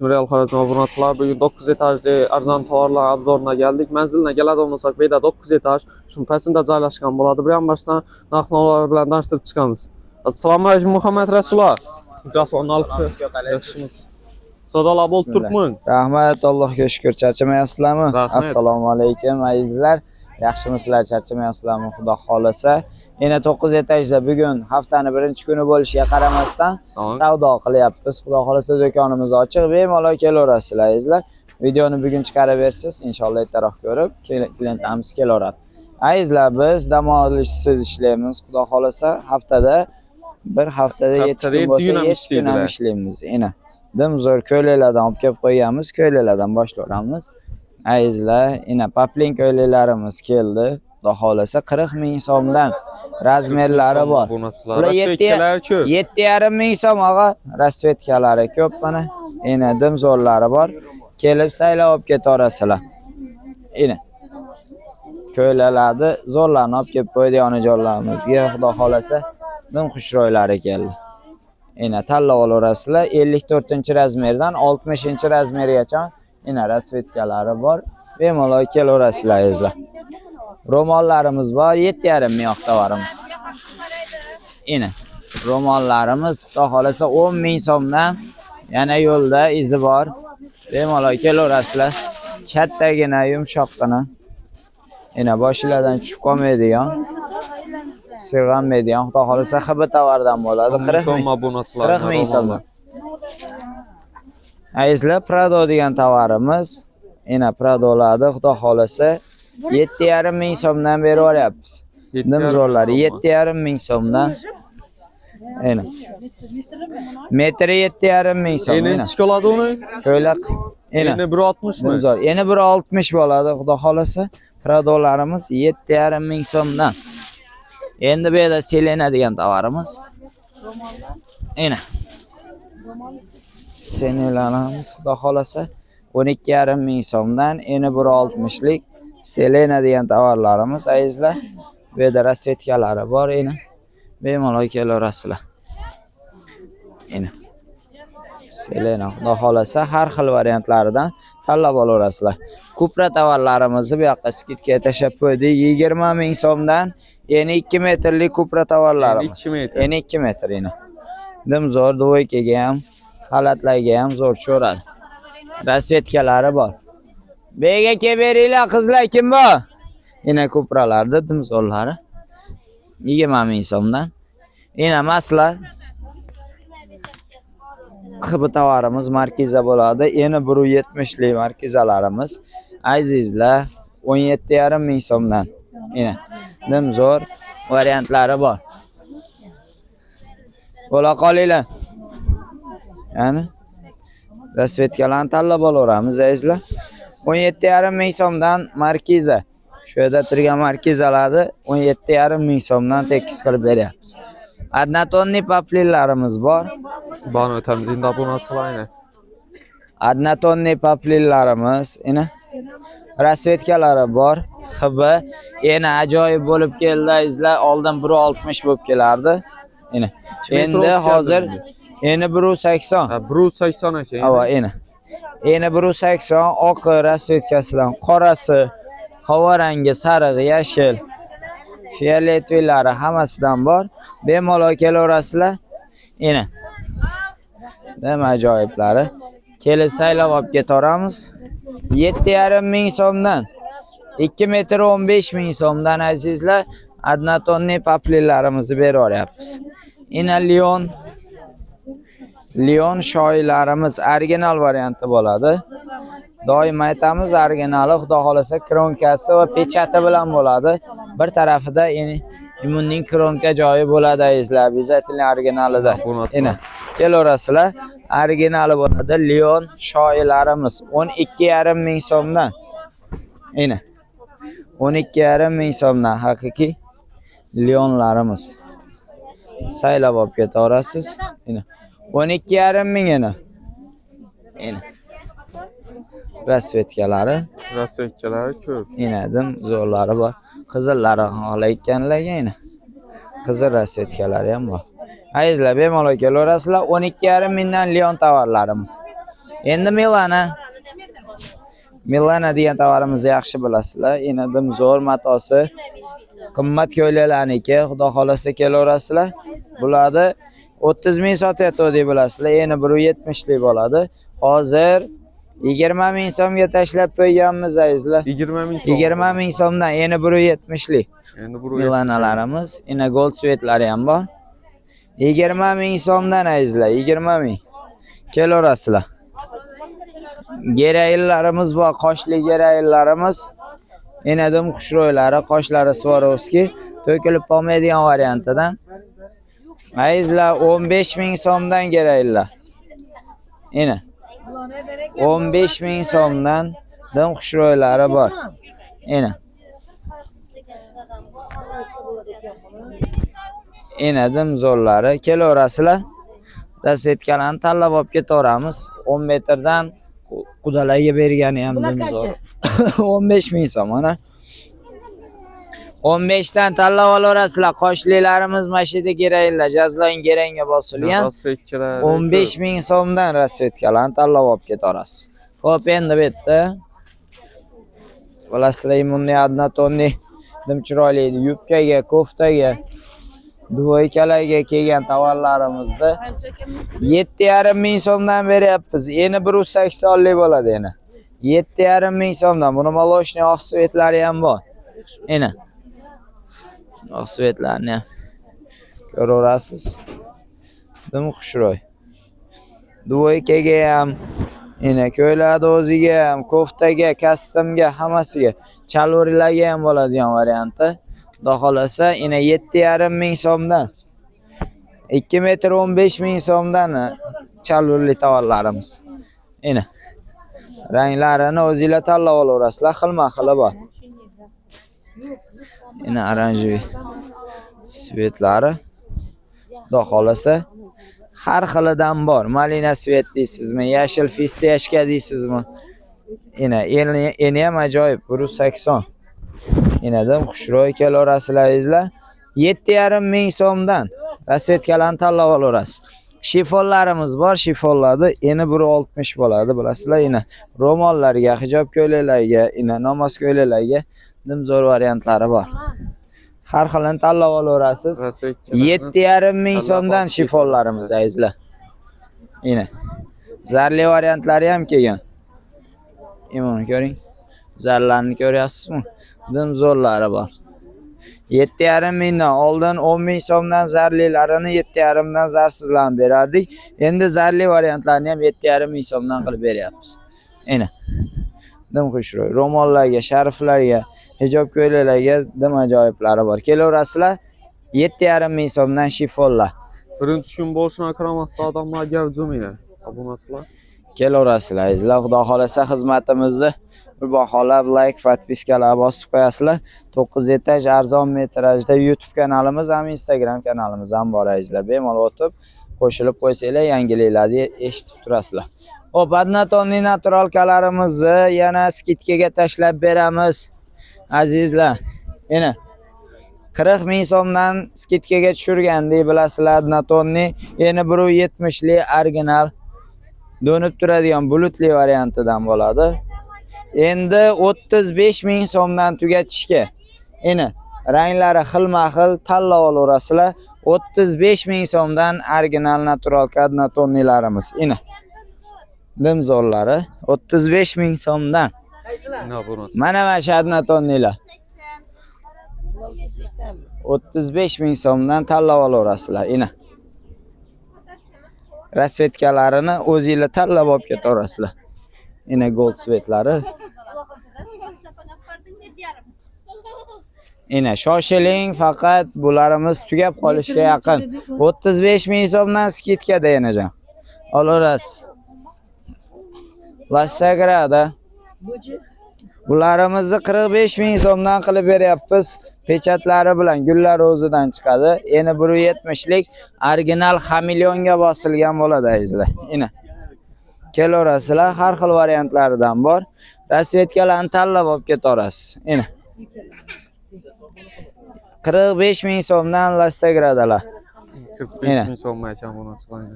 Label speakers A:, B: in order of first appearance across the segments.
A: Real Xorazm obunachilar bugün 9 etajli arzon tovarlar obzoruna geldik. Manziline geladigan bo'lsak, bu yerda 9 etaj, shunun pasida joylashgan bo'ladi. Bir ham boshdan narx-navolar bilan tanishtirib chiqamiz. Assalomu alaykum Muhammad Rasululloh. Mikrofonni olib chiqamiz. Savdolar bo'lib turibmi?
B: Rahmat, Allohga shukr. Charchamayapsizlarmi? Assalomu alaykum azizlar. Yaxshimisizlar, charchamayapsizlarmi? Xudo xolasa. Yana 9 etajda bugun haftaning birinchi kuni bo'lishiga qaramasdan savdo qilyapmiz. Xudo xolasa do'konimiz ochiq, bemalol kelaverasizlar azizlar. Videoni bugun chiqarib bersiz, inshaalloh ertaroq ko'rib, klientlarimiz kelaveradi. Azizlar, biz dam olishsiz ishlaymiz. Xudo xolasa haftada 7 kun bo'lsa 7 kun ham ishlaymiz. Ina dimzo'r ko'ylaklardan olib kelib qo'yamiz, ko'ylaklardan boshlaymiz. Azizlar, ina paplin ko'ylaklarimiz keldi. Xudo xolasa 40 ming so'mdan razmerlari bor. Ular 7,5 ming so'm og'a, rasvetkalari ko'p mana. Ina dimzo'rlari bor. Kelib saylab olib ketaverasizlar. Ina ko'ylaklarni zo'rlarni olib kelib qo'ydik onajonlarimizga. Xudo xolasa dim xushro'ylari keldi. Ina tanlab olaverasizlar. 54-razmerdan 60-razmergacha ina rasvetkalari bor. Bemalol kelaverasizlar azizlar. Ro'mollarimiz bor, 7,5 ming tovarimiz. Ina ro'mollarimiz xudo xolasa 10 ming so'mdan yana yo'lda izi bor. Bemalol kelaverasizlar. Kattagina, yumshoqqina. Ina boshlardan tushib qolmaydigan, sirg'anmaydigan, xudo xolasa xib tovardan bo'ladi. 40 ming so'mdan. Azizlar, Prado degan tovarimiz. Ina Pradolarda xudo xolasa 7,5 ming so'mdan berib olyapmiz. Dimzo'rlar 7,5 ming so'mdan. Ina. Metri 7,5 ming so'm.
A: Endi nechga oladi uni?
B: Ko'ylak. Ina.
A: Endi 1,60 mi?
B: Dimzo'r. Endi 1,60 bo'ladi, xudo xolasa. Pradolarimiz 7,5 ming so'mdan. Endi bu yerda Selena degan tovarimiz. Ina. Senelarimiz xudo xolasa 12,5 ming so'mdan, endi 1,60lik Selena degan tovarlarimiz azizlar. Bu yerda rasvetkalari bor, ina bemalol kelaverasizlar. Ina Selena xudo xolasa har xil variantlaridan tanlab olaverasizlar. Kupra tovarlarimizni bu yoqqa skidga tashab qo'ydik. 20 ming so'mdan endi 2 metrlik kupra tovarlarimiz. Endi 2 metr ina. Dimzo'r dvoykaga ham, xalatlarga ham zo'r cho'radi. Rasvetkalari bor. Bega keberinglar qizlar, kim bor? Ina kupralarda dimzo'rlari 20 ming so'mdan. Ina maslar xib tovarimiz markiza bo'ladi. Endi 170lik markizalarimiz azizlar 17,5 ming so'mdan. Ina dimzo'r variantlari bor. Bo'la qolinglar. Ya'ni rasvetkalarni tanlab olaveramiz azizlar. 17,5 ming so'mdan markiza. Shu yerda turgan markizalarni 17,5 ming so'mdan tekis qilib beryapmiz. Adnatonni paplinlarimiz bor.
A: Bani o'tamiz endi obunachilarni.
B: Adnatonni paplinlarimiz, ina rasvetkalari bor. Xibi yana ajoyib bo'lib keldi azizlar. Oldin 1,60 bo'lib kelardi. Ina. Endi hozir endi 1,80.
A: 1,80 ekan.
B: Ava ina. Endi 1,80 oq rasvetkasidan qorasi, havo rangi, sariq, yashil, fioletovilari hammasidan bor. Bemalol kelaverasizlar. Ina. Nima ajoyiblari. Kelib saylab olib ketaveramiz. 7,5 ming so'mdan 2 metr 15 ming so'mdan azizlar adnatonni paplinlarimizni berib olyapmiz. Ina Lion shoylarimiz original varianti bo'ladi. Doim aytamiz, originali xudo xolasa kronkasi va pechati bilan bo'ladi. Bir tarafida immunning kronka joyi bo'ladi azizlar. Bizatining originalida. Ina kelaverasizlar. Originali bo'ladi. Lion shoylarimiz 12,5 ming so'mdan. Ina 12,5 ming so'mdan haqiqiy Lionlarimiz. Saylab olib ketaverasiz. Ina 12,5 ming ina. Ina rasvetkalari
A: ko'p.
B: Ina dimzo'rlari bor. Qizillari olayotganlarga ina. Qizil rasvetkalari ham bor. Azizlar, bemalol kelaverasizlar. 12,5 mingdan Lion tovarlarimiz. Endi Milana degan tovarimizni yaxshi bilasizlar. Enadim zo'r matosi. Qimmat ko'ylalarniki, xudo xolasa kelaverasizlar. Bularni 30 ming sotyapti deb bilasizlar. Endi 170 lik bo'ladi. Hozir 20 ming so'mga tashlab qo'yganmiz azizlar.
A: 20 ming so'm.
B: 20 ming so'mdan endi 170 lik.
A: Endi
B: Milanalarimiz, ina gold svetlari ham bor. 20 ming so'mdan azizlar, 20 ming. Kelaverasizlar. Gerayillarimiz bor, qoshli gerayillarimiz. Enadim xushro'ylari, qoshlari Swarovski, to'kilib qolmaydigan variantidan. Azizlar 15 ming so'mdan gerayillar. Ina 15 ming so'mdan dim xushro'ylari bor. Ina. Enadim zo'rlari kelaverasizlar. Rasetkalarni tanlab olib ketaveramiz. 10 metrdan qudalarga bergani ham dim zo'r. 15 ming so'm mana. 15 dan tanlab olaverasizlar. Qoshlilarimiz mashida gerayillar, jazloin geranga bosilgan. 15 ming so'mdan rasvetkalarni tanlab olib ketaverasiz. Xo'p, endi bu yerda bilasizlar, immunniy однотонный dim chiroyli yubkaga, koftaga, duvoykalarga kelgan tovarlarimizni 7,5 ming so'mdan beryapmiz. Endi 180 lik bo'ladi endi. 7,5 ming so'mdan. Buni maloshniy oq svetlari ham bor. Ena. Oq svetlarni ko'raverasiz. Dim xushro'y. Duvoykaga ham, ena ko'ylakni o'ziga ham, koftaga, kostyumga, hammasiga, chalvorilarga ham bo'ladigan varianti. Xudo xolasa, ena 7,5 ming so'mdan 2 metr 15 ming so'mdan chalvorli tovarlarimiz. Ena ranglarini o'zingizlar tanlab olaverasizlar, xilma-xili bor. Ena oranjiy svetlari. Xudo xolasa har xilidan bor. Malina svet deysizmi, yashil fistiyashka deysizmi? Eni ham ajoyib, 180. Enadim xushro'y kelaverasizlar izlar. 7,5 ming so'mdan rasvetkalarni tanlab olaverasiz. Shifonlarimiz bor, shifonlarni eni 160 bo'ladi, bilasizlar. Ena ro'mollarga, hijob ko'ylaklarga, ena namoz ko'ylaklariga dim zo'r variantlari bor. Har xilini tanlab olaverasiz. 7,5 ming so'mdan shifonlarimiz azizlar. Ena zarli variantlari ham kelgan. Mana ko'ring. Zarlarni ko'ryapsizmi? Dim zo'rlari bor. 7,5 mingdan oldin 10 ming so'mdan zarlilarini 7,5 dan zarsizlarni berardik. Endi zarli variantlarni ham 7,5 ming so'mdan qilib beryapmiz. Ena. Dim xushro'y. Ro'mollarga, sharflarga, hijob ko'ylaklarga dim ajoyiblari bor. Kelaverasizlar. 7,5 ming so'mdan shifonlar.
A: Birinchi kun bo'lishini akramasi odamlarga hujumini. Obunachilar.
B: Kelaverasizlar. Izlar, xudo xolasa xizmatimizni bir baholab, like, podpiskalar bosib qo'yasizlar. 9 etaj arzon metrajda YouTube kanalimiz ham, Instagram kanalimiz ham bor azizlar. Bemalol o'tib qo'shilib qo'ysanglar, yangiliklarni eshitib turasizlar. Hop, однотонный naturalkalarimizni yana skidkaga tashlab beramiz azizlar. Ena 40 ming so'mdan skidkaga tushirgandik, bilasizlar, однотонный. Endi 170 lik original do'nib turadigan bulutli variantidan bo'ladi. Endi 35 ming so'mdan tugatishga. Eni ranglari xilma-xil tanlab olaverasizlar. 35 ming so'mdan original natural однотонныйlarimiz. Eni dim zo'rlari 35 ming so'mdan. Mana shu однотонныйlar 35 ming so'mdan tanlab olaverasizlar. Eni rasvetkalarini o'zingizlar tanlab olib ketaverasizlar. Ena gold svetlari. Ena shoshiling, faqat bularimiz tugab qolishga yaqin. 35 ming so'mdan skidkada enajon. Olaverasiz. Lasagrada. Bularimizni 45 ming so'mdan qilib beryapmiz. Pechatlari bilan gullar o'zidan chiqadi. Endi 170 lik original xamilyonga bosilgan bo'ladi azizlar. Ena kelaverasizlar, har xil variantlaridan bor. Rasvetkalarni tanlab olib ketaverasiz. Ena 45 ming so'mdan lastagradalar.
A: 45 ming so'm ekan buni chiqadi.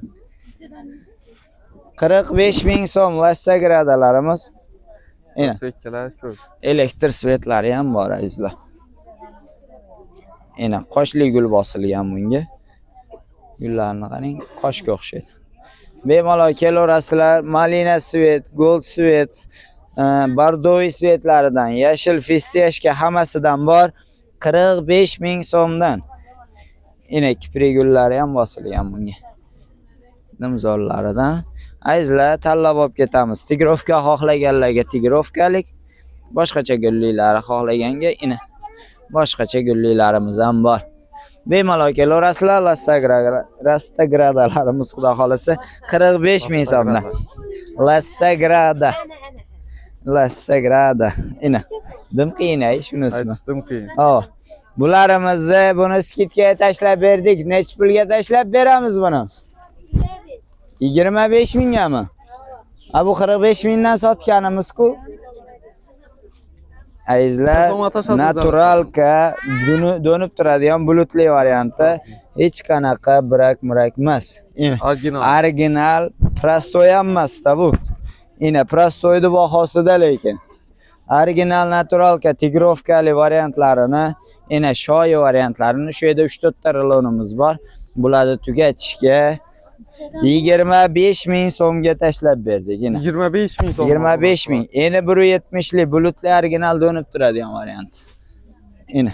B: 45 ming so'm lassagiradalarimiz. Ina.
A: Svetkalar ko'p.
B: Elektr svetlari ham bor azizlar. Ina qoshli gul bosilgan bunga. Gullarni qarang, qoshga o'xshaydi. Bemalol kelaverasizlar. Malina svet, gold svet, bordoviy svetlaridan, yashil fistiyashka hammasidan bor. 45 ming so'mdan. Ina kiprik gullari ham bosilgan bunga. Nimzorlaridan. Azizlar tanlab olib ketamiz. Tigrovka xohlaganlarga tigrovkalik, boshqacha gulliklari xohlaganga ina boshqacha gulliklarimiz ham bor. Bemalol kelaverasizlar. Lastagradalarimiz xudo xolasa 45 ming so'mdan. Lastagrada. Ina. Dim qiynay shunisi.
A: Aytdim qiyin.
B: Bularimizni buni skidga tashlab berdik. Nech pulga tashlab beramiz buni? 25 mingami? Bu 45 mingdan sotganimiz-ku. Azizlar, naturalka donib turadigan bulutli varianti, hech qanaqa birak-murak emas. Original prostoy emas-da bu. Ina prostoyni bahosida lekin. Original naturalka tigrovkali variantlarini, ina shoyi variantlarini shu yerda 3-4 ta rulonimiz bor. Bularni tugatishga 25 ming so'mga tashlab berdik.
A: 25 ming so'm.
B: 25 ming. Endi 170 lik bulutli original donib turadigan variant. Ina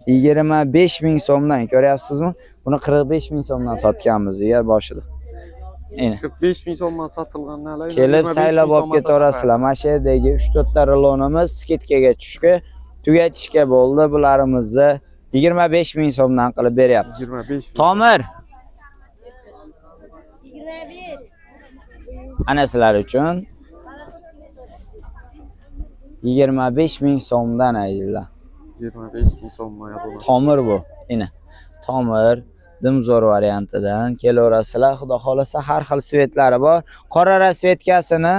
B: 25 ming so'mdan ko'ryapsizmi? Buni 45 ming so'mdan sotganmiz yer boshida. Ina
A: 45 ming so'mdan sotilganlar.
B: Kelib saylab olib ketaverasizlar. Mana shu yerdagi 3-4 ta rulonimiz skidkaga tushga tugatishga bo'ldi. Bularimizni 25 ming so'mdan qilib beryapmiz.
A: 25 ming.
B: Tomir. Ana sizlar uchun 25 ming so'mdan aydilar.
A: 25 ming so'm moya bo'ladi.
B: Tomir bu. Ina. Tomir dimzo'r variantidan kelaverasizlar. Xudo xolasa har xil svetlari bor. Qora rasvetkasini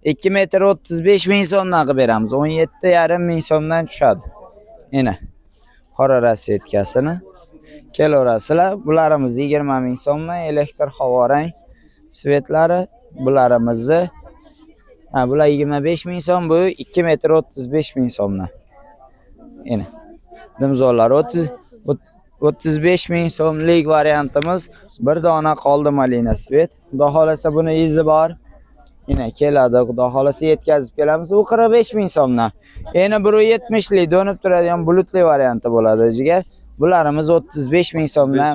B: 2 metr 35 ming so'mdan qilib beramiz. 17,5 ming so'mdan tushadi. Ina. Qora rasvetkasini kelaverasizlar. Bularimiz 20 ming so'mdan elektr havorang svetlari. Bularimizni bular 25 ming so'm, bu 2 metr 35 ming so'mdan. Ina. Dimzo'rlar 35 ming so'mlik variantimiz. Bir dona qoldi malina svet. Xudo xolasa buni izi bor. Ina keladi, xudo xolasa yetkazib kelamiz. U 45 ming so'mdan. Endi 170 lik donib turadigan bulutli varianti bo'ladi jigar. Bularimiz 35 ming so'mdan.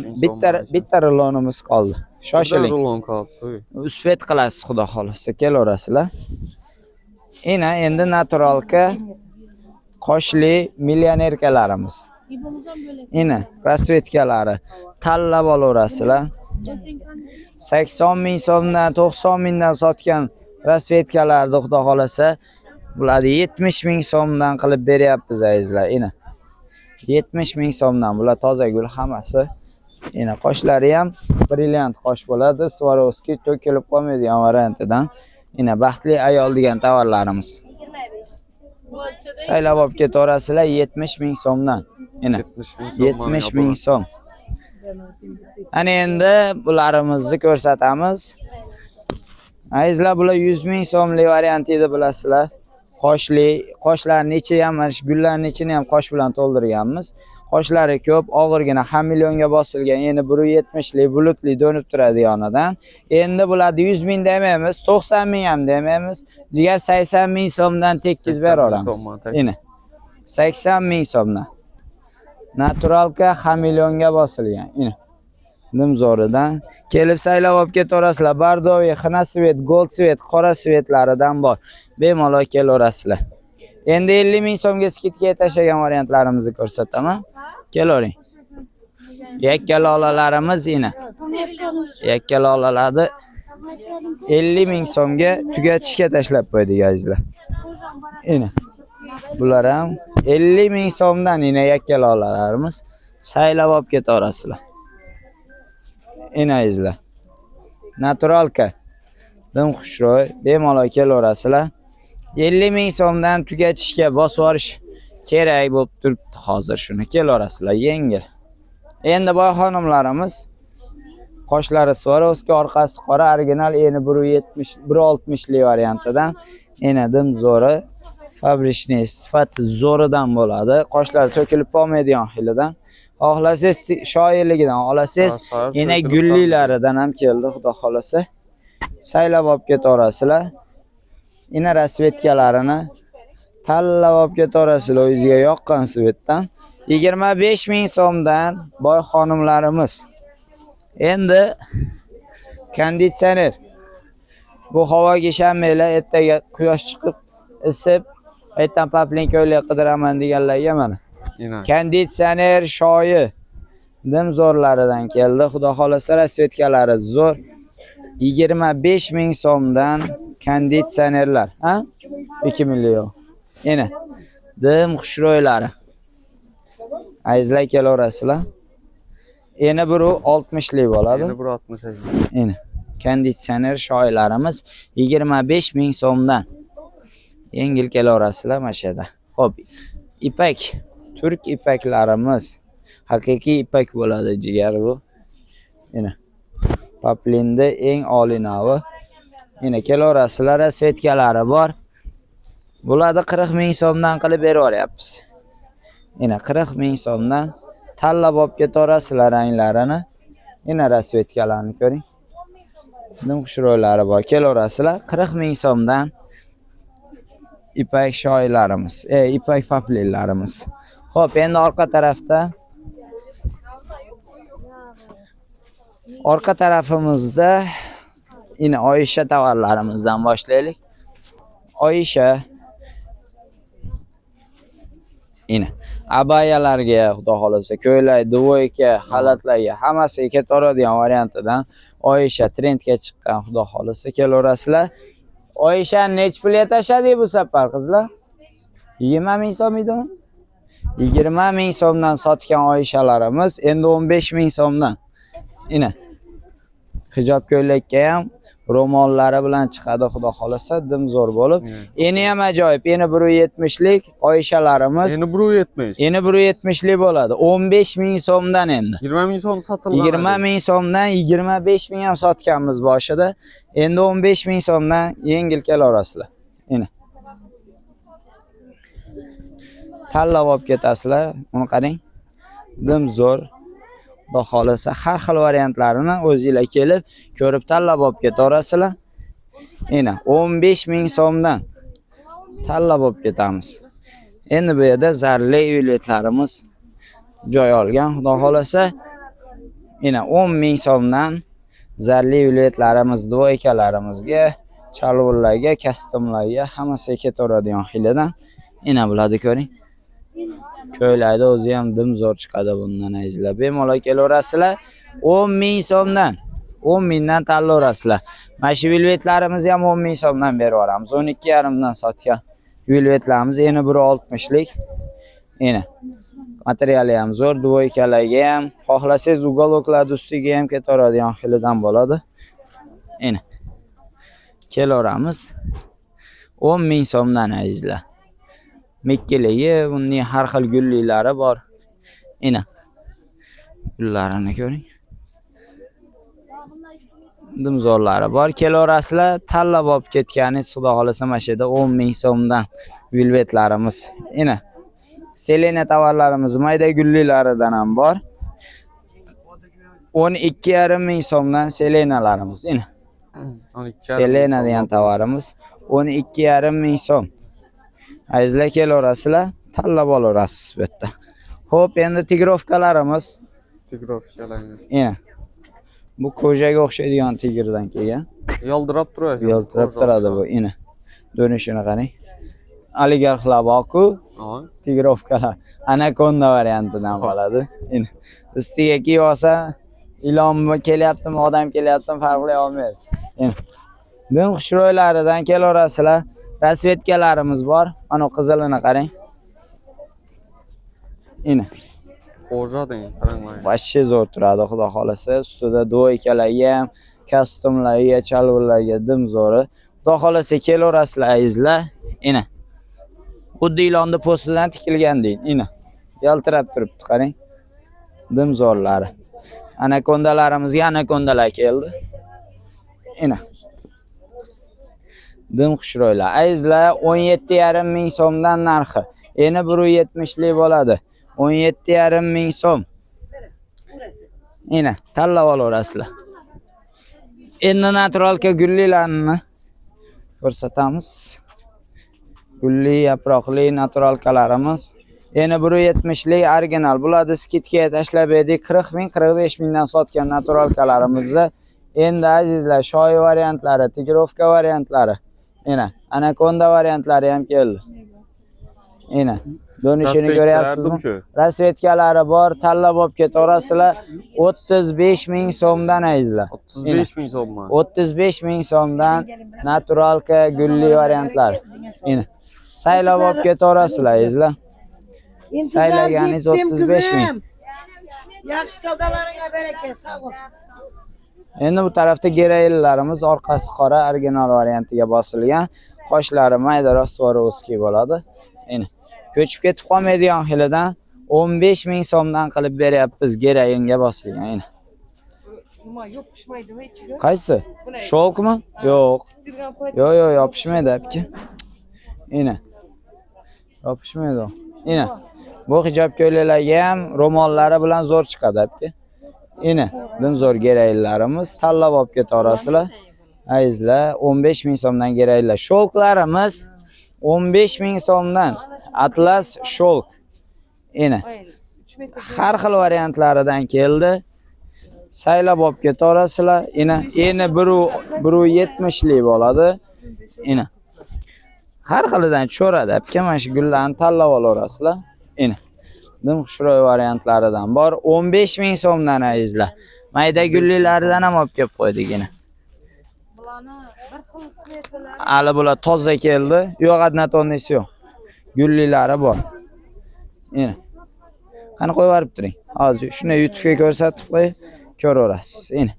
B: Bitta rulonimiz qoldi. Shoshiling.
A: Rulon qoldi.
B: Uspet qilasiz xudo xolasa, kelaverasizlar. Ina endi naturalka qoshli millionerkalarimiz. Ina rasvetkalari tanlab olaverasizlar. 80 ming so'mdan, 90 mingdan sotgan rasvetkalarni xudo xolasa bularni 70 ming so'mdan qilib beryapmiz azizlar. Ina 70 ming so'mdan bular toza gul hammasi. Ina qoshlari ham brilliant qosh bo'ladi. Swarovski to'kilib qolmaydigan variantidan. Ina baxtli ayol degan tovarlarimiz. Saylab olib ketaverasizlar 70 ming so'mdan. Ina 70 ming so'm. Ana endi bularimizni ko'rsatamiz. Azizlar, bular 100 ming so'mlik variant edi, bilasizlar. Qoshlarni ichi ham, gullarning ichini ham qosh bilan to'ldirganmiz. Qoshlari ko'p, og'irgina, ham millionga bosilgan. Endi 170 lik bulutli donib turadi yonidan. Endi bularni 100 ming demaymiz, 90 ming ham demaymiz. Jigar 80 ming so'mdan tekkiz beraveramiz. Ina 80 ming so'mdan. Naturalka ham millionga bosilgan. Ina dimzo'ridan kelib saylab olib ketaverasizlar. Bordoviy, xina svet, gold svet, qora svetlaridan bor. Bemalol kelaverasizlar. Endi 50 ming so'mga skidga tashlagan variantlarimizni ko'rsataman. Kelavering. Yakkalolalarimiz ina. Yakkalolalarni 50 ming so'mga tugatishga tashlab qo'ydik azizlar. Ina. Bular ham 50 ming so'mdan ina yakkalolalarimiz. Saylab olib ketaverasizlar. Ina azizlar. Naturalka. Dim xushro'y, bemalol kelaverasizlar. 50 ming so'mdan tugatishga bosib olish kerak bo'lib turibdi hozir shuni. Kelaverasizlar, yengil. Endi boy xonimlarimiz Qoshlari Swarovski, orqasi qora, original eni 170 160 variantidan. Enadim zo'ri, fabrichniy sifati zo'ridan bo'ladi. Qoshlari to'kilib qolmaydigan xilidan. Xohlasangiz shoirligidan olasiz. Yana gullilaridan ham keldi, xudo xolasa. Saylab olib ketaverasizlar. Yana rasvetkalarini tanlab olib ketaverasizlar o'zingizga yoqqan svetdan. 25 ming so'mdan boy xonimlarimiz. Endi konditsioner. Bu havoga shammaylar, ertaga quyosh chiqib isib, aytdan paplinka o'ylay qidiraman deganlarga mana. Konditsioner shoyi dim zo'rlaridan keldi. Xudo xolasa rasvetkalari zo'r. 25 ming so'mdan konditsionerlar, ha? 2 million. Yana dim xushro'ylari. Ayzlar kelaverasizlar. Eni biri 60 lik bo'ladi.
A: Eni biri 60 lik.
B: Eni konditsioner shoylarimiz 25 ming so'mdan. Yengil kelaverasizlar mana shu yerda. Xo'p, ipak, turk ipaklarimiz haqiqiy ipak bo'ladi, jigar bu. Eni paplinda eng oliy navi. Eni kelaverasizlar, rasvetkalari bor. Bularni 40 ming so'mdan qilib beraveryapmiz. Eni 40 ming so'mdan tanlab olib ketaverasizlar ranglarini. Eni rasvetkalarni ko'ring. Dim xushro'ylari bor. Kelaverasizlar 40 ming so'mdan ipak shoylarimiz, ipak paplinlarimiz. Xo'p, endi orqa tarafimizda yine Oyisha tovarlarimizdan boshlaylik. Oyisha yine abayalarga, xudo xolasa, ko'ylak, duvoyka, xalatlarga hammasiga ketaveradigan variantidan Oyisha trendga chiqqan, xudo xolasa kelaverasizlar. Oyisha nech pul tashadi bu safar qizlar? 20 ming so'm edimi? 20 ming so'mdan sotgan Oyishalarimiz endi 15 ming so'mdan. Ina hijob ko'ylakka ham ro'mollari bilan chiqadi, xudo xolasa, dim zo'r bo'lib. Eni ham ajoyib. Eni 170 lik Oyishalarimiz.
A: Eni 170.
B: Eni 170 lik bo'ladi. 15 ming so'mdan endi.
A: 20 ming so'm sotiladi.
B: 20 ming so'mdan 25 ming ham sotganmiz boshida. Endi 15 ming so'mdan yengil kelaverasizlar. Eni tanlab olib ketasizlar. Uni qarang. Dim zo'r. Xudo xolasa har xil variantlarini o'zingizlar kelib ko'rib tanlab olib ketaverasizlar. Ena 15 ming so'mdan tanlab olib ketamiz. Endi bu yerda zarli uyletlarimiz joy olgan, xudo xolasa. Ena 10 ming so'mdan zarli uyletlarimiz dvoykalarimizga, chalvullarga, kostyumlarga hammasiga ketaveradigan xilidan. Ena bularni ko'ring. Ko'ylakda o'zi ham dim zo'r chiqadi bundan azizlar. Bemalol kelaverasizlar. 10 ming so'mdan, 10 mingdan tanlayverasizlar. Mana shu velvetlarimizni ham 10 ming so'mdan berib yuboramiz. 12,5 dan sotgan velvetlarimiz eni 160 lik. Eni materiali ham zo'r, dvoykalarga ham, xohlasangiz uголокlar ustiga ham ketaveradigan xilidan bo'ladi. Eni kelaveramiz. 10 ming so'mdan azizlar. Mekkiligi, bunning har xil gulliklari bor. Ena gullarini ko'ring. Dimzorlari bor. Kelaverasizlar, tanlab olib ketganingiz, xudo xolasa, mana shu yerda 10 ming so'mdan velvetlarimiz. Ena Selena tovarlarimiz mayda gulliklaridan ham bor. 12,5 ming so'mdan Selenalarimiz. Ena Selena degan tovarimiz 12,5 ming so'm. Azizlar kelaverasizlar, tanlab olaverasiz bu yerda. Xo'p, endi tigrovkalarimiz.
A: Tigrovkalarimiz.
B: Ena bu ko'jaga o'xshaydigan tigirdan kelgan.
A: Yoldirab turadi.
B: Yoldirab turadi bu. Ena do'nishini qarang. Oligarxlar boku, tigrovkalar anakonda variantidan bo'ladi. Ena ustiga kiyib olsa, ilon kelyaptimi, odam kelyaptimi farqlay olmaydi. Ena dim xushro'ylaridan kelaverasizlar. Rasvetkalarimiz bor. Ana qizilini qarang. Ena
A: Qo'ja deng, qaranglar.
B: Vashshe zo'r turadi, xudo xolasa. Ustida do'ykalarga ham, kostyumlarga, chalvullarga dim zo'ri. Xudo xolasa kelaverasizlar azizlar. Ena xuddi ilonni postidan tikilgan deyin. Ena yaltirab turibdi, qarang. Dim zo'rlari. Anakondalarimizga anakondalar keldi. Ina. Dim xushro'ylar. Azizlar 17,5 ming so'mdan narxi. Endi 170 lik bo'ladi. 17,5 ming so'm. Ina, tanlab olaverasizlar. Endi naturalka gullilarni ko'rsatamiz. Gulli, yaproqli naturalkalarimiz. Endi 170 lik original. Bularni skidga tashlab edik. 40 ming, 45 mingdan sotgan naturalkalarimizni endi azizlar shoyi variantlari, tigrovka variantlari. Ina, anakonda variantlari ham keldi. Ina, donishini ko'ryapsizmi? Rasvetkalari bor, tanlab olib ketaverasizlar. 35 ming so'mdan azizlar.
A: 35 ming so'mmi?
B: 35 ming so'mdan naturalka gulli variantlar. Ina, saylab olib ketaverasizlar azizlar. Saylaganingiz 35 ming.
C: Yaxshi savdolaringga baraka, sog' bo'l.
B: Endi bu tarafda gerayillarimiz orqasi qora original variantiga bosilgan. Qoshlari mayda Swarovski bo'ladi. Endi ko'chib ketib qolmaydigan xilidan 15 ming so'mdan qilib beryapmiz gerayinga bosilgan. Endi
C: Nima yo'q pishmaydimi ichiga?
B: qaysi? Sholkmi? Yo'q. Yo'q, yopishmaydi apki. Endi yopishmaydi o. Endi bu hijob ko'ylalarga ham ro'mollari bilan zo'r chiqadi apki. Ina, dimzo'r gerayillarimiz tanlab olib ketaverasizlar. Azizlar 15 ming so'mdan gerayillar. Sholklarimiz 15 ming so'mdan atlas sholk. Ina, har xil variantlaridan keldi. Saylab olib ketaverasizlar. Ina, endi 170 lik bo'ladi. Ina, har xilidan cho'radi. Apka mana shu gullarni tanlab olaverasizlar. Ina, dim xushro'y variantlaridan bor. 15 ming so'mdan azizlar. Mayda gullilardan ham olib kelib qo'ydik ina.
C: Bularni bir xil svetlar.
B: Ali bular toza keldi. Yo'q, adnatonisi yo'q. Gullilari bor. Ina. Qani qo'yib yuborib turing. Hozir shuni YouTube'ga ko'rsatib qo'y, ko'raverasiz. Ina.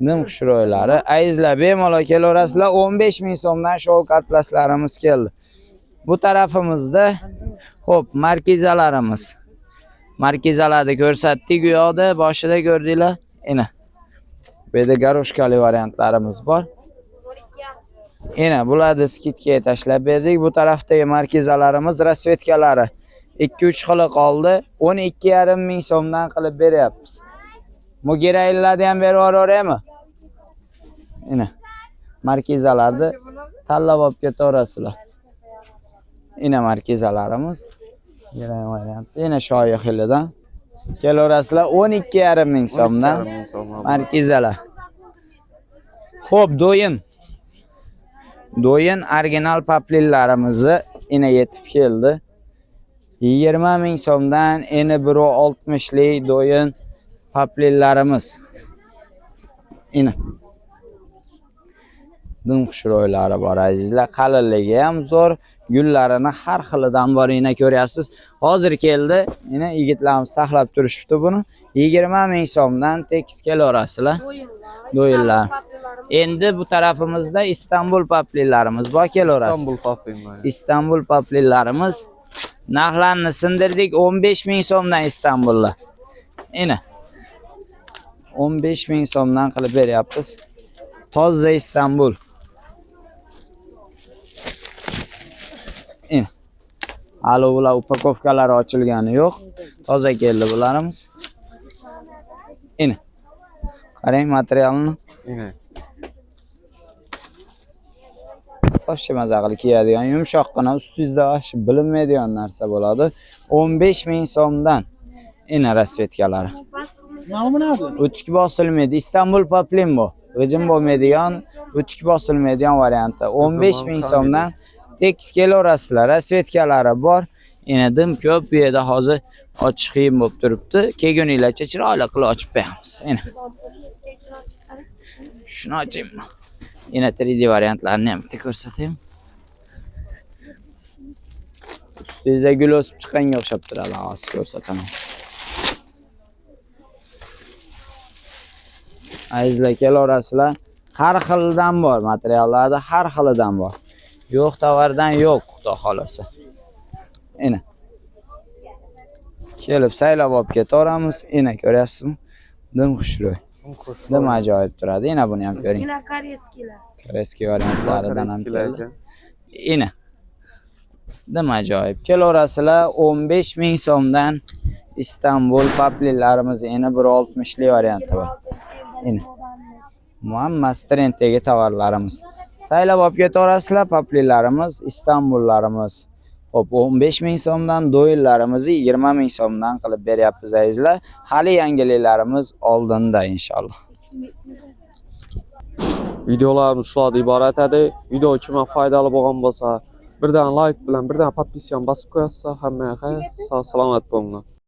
B: Dim xushro'ylari. Azizlar bemalol kelaverasizlar. 15 ming so'mdan sholk atlaslarimiz keldi. Bu tarafimizda xo'p, markizalarimiz. Markizalarni ko'rsatdik u yoqda, boshida ko'rdinglar. Ina. Bu yerda garoshkali variantlarimiz bor. Ina, bularni skidga tashlab berdik. Bu tarafdagi markizalarimiz rasvetkalari 2-3 xili qoldi. 12,5 ming so'mdan qilib beryapmiz. Mugeraylarni ham berib yuboraymi? Ina. Markizalarni tanlab olib ketaverasizlar. Ina markizalarimiz. Geray varianti. Ina shoyi xilidan kelaverasizlar 12,5 ming so'mdan markizalar. Xo'p, do'yin. Do'yin original paplillarimizni ina yetib keldi. 20 ming so'mdan eni 160 lik do'yin paplillarimiz. Ina. Dim xushro'ylari bor azizlar. Qalinligi ham zo'r. Gullarini har xilidan bor ina ko'ryapsiz. Hozir keldi. Ina yigitlarimiz taxlab turishibdi buni. 20 ming so'mdan tekis kelaverasizlar. Do'yinlar. Endi bu tarafimizda Istanbul paplillarimiz bor, kelaverasiz.
A: Istanbul paplillar.
B: Istanbul paplillarimiz. Narxlarni sindirdik 15 ming so'mdan Istanbullar. Ina. 15 ming so'mdan qilib beryapmiz. Toza Istanbul. Ina. Hali ular upakovkalari ochilgani yo'q. Toza keldi bularimiz. Ina. Qarang materialni.
A: Ina.
B: Boshqa maza qilib kiyadigan, yumshoqqina, ustingizda bilinmaydigan narsa bo'ladi. 15 ming so'mdan. Ina rasvetkalari. O'tik bosilmaydi. Istanbul paplin bu. G'ijim bo'lmaydigan, o'tik bosilmaydigan varianti. 15 ming so'mdan tekis kelaverasizlar. Rasvetkalari bor. Ina dim ko'p, bu yerda hozir ochiq qiyin bo'lib turibdi. Kelguninglarcha chiroyli qilib ochib beramiz. Ina. Shuni ochaymi? Ina 3D variantlarini ham bitta ko'rsataymi? Ustingizda gul o'sib chiqqanga o'xshab turadi, hozir ko'rsataman. Azizlar kelaverasizlar. Har xildan bor materiallarda, har xilidan bor. Yo'q tovardan yo'q, xudo xolasa. Ina. Kelib saylab olib ketaveramiz. Ina ko'ryapsizmi? Dim xushro'y. Dim ajoyib turadi. Yana buni ham ko'ring.
C: Yine karyeskiler.
B: Koreskiy variantlaridan ham keldi. Ina. Dim ajoyib. Kelaverasizlar 15 ming so'mdan Istanbul paplilarimiz ena 160 li varianti bor. Ina. Muhammad trenddagi tovarlarimiz. Saylab olib ketaverasizlar paplilarimiz, Istanbullarimiz. Hop 15 ming so'mdan do'yillarimizni 20 ming so'mdan qilib beryapmiz azizlar. Hali yangiliklarimiz oldinda inshaalloh.
A: Videolarimiz shulardan iborat edi. Video kimga foydali bo'lgan bo'lsa, birdan like bilan birdan podpisyani bosib qo'yasiz. Hammaga xayr, sog' salomat bo'linglar.